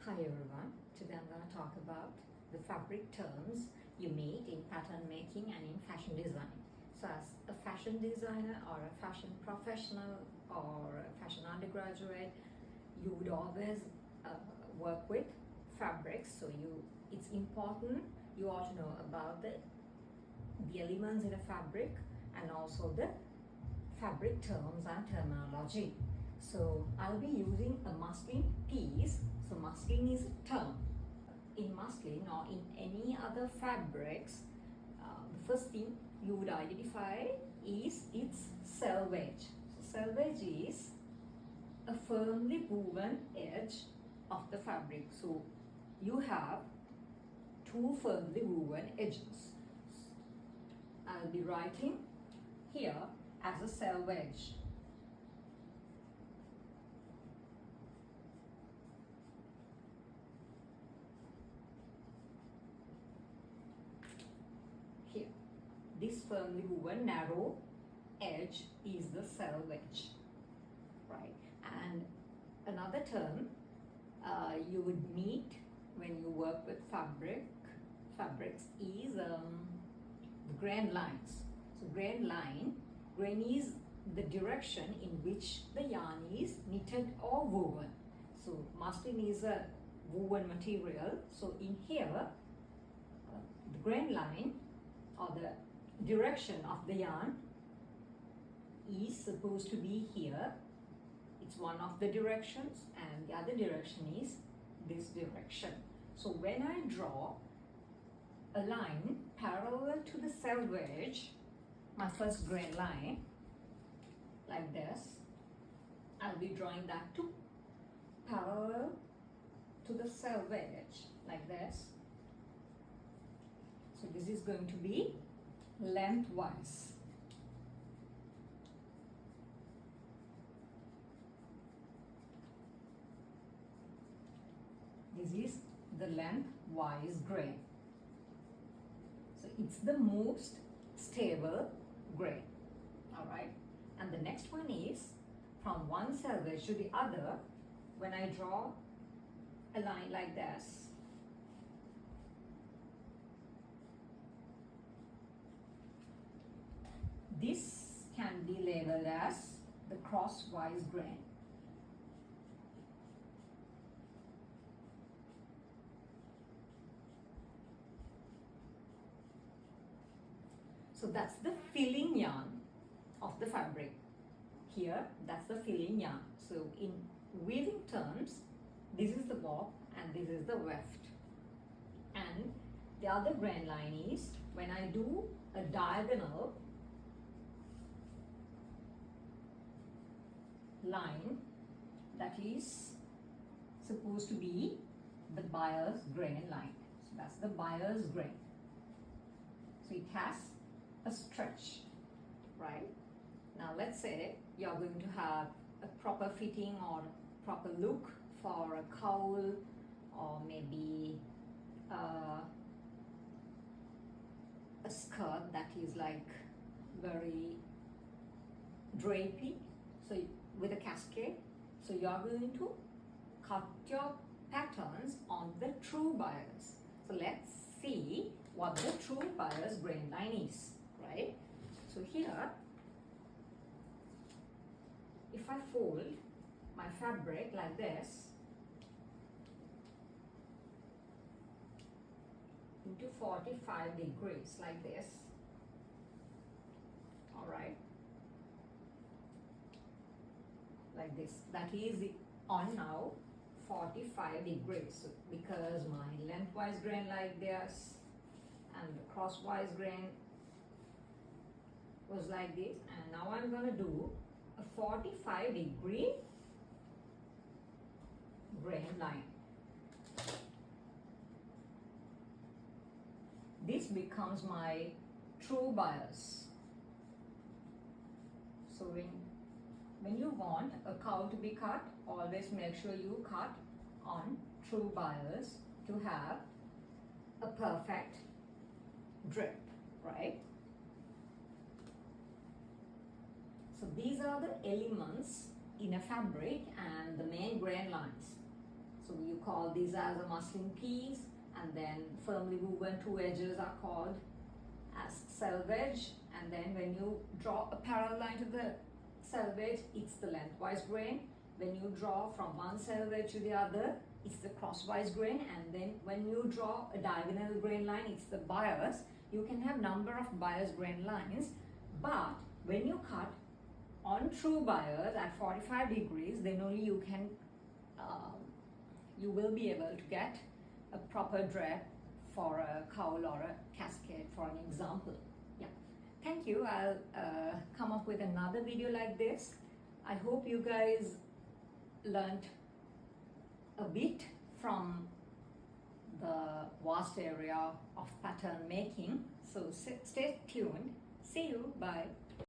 Hi everyone, today I'm going to talk about the fabric terms you meet in pattern making and in fashion design. So as a fashion designer or a fashion professional or a fashion undergraduate, you would always work with fabrics. So it's important you ought to know about the elements in a fabric and also the fabric terms and terminology. So I'll be using a muslin piece. So muslin is a term. In muslin or in any other fabrics, the first thing you would identify is its selvage. So selvage is a firmly woven edge of the fabric. So you have two firmly woven edges. I'll be writing here as a selvage. Here, this firmly woven narrow edge is the selvage, right? And another term you would meet when you work with fabrics is the grain lines. So grain is the direction in which the yarn is knitted or woven. So muslin is a woven material. So in here, the grain line or the direction of the yarn is supposed to be here. It's one of the directions, and the other direction is this direction. So when I draw a line parallel to the selvage, my first grain line, like this, I'll be drawing that to parallel to the selvage, like this. So this is going to be lengthwise. This is the lengthwise grain. So it's the most stable grain. All right. And the next one is from one selvage to the other. When I draw a line like this, this can be labeled as the crosswise grain. So that's the filling yarn of the fabric. Here, that's the filling yarn. So in weaving terms, this is the warp and this is the weft. And the other grain line is when I do a diagonal line, that is supposed to be the buyer's grain line. So that's the buyer's grain. So it has a stretch, right? Now let's say you're going to have a proper fitting or proper look for a cowl or maybe a skirt that is like very drapey, so with a cascade. So you're going to cut your patterns on the true buyers. So let's see what the true buyer's grain line is, right? So here, if I fold my fabric like this into 45 degrees like this, all right, like this, that is on now 45 degrees. So because my lengthwise grain like this and the crosswise grain was like this, and now I'm going to do a 45 degree grain line. This becomes my true bias. So when you want a cowl to be cut, always make sure you cut on true bias to have a perfect drip, right? So these are the elements in a fabric and the main grain lines. So you call these as a muslin piece, and then firmly woven two edges are called as selvage, and then when you draw a parallel line to the selvage, it's the lengthwise grain. When you draw from one selvage to the other, it's the crosswise grain, and then when you draw a diagonal grain line, it's the bias. You can have number of bias grain lines, but when you cut on true bias at 45 degrees, then only you can you will be able to get a proper drape for a cowl or a cascade, for an example. Yeah, thank you. I'll come up with another video like this. I hope you guys learned a bit from the vast area of pattern making. So stay tuned. See you. Bye.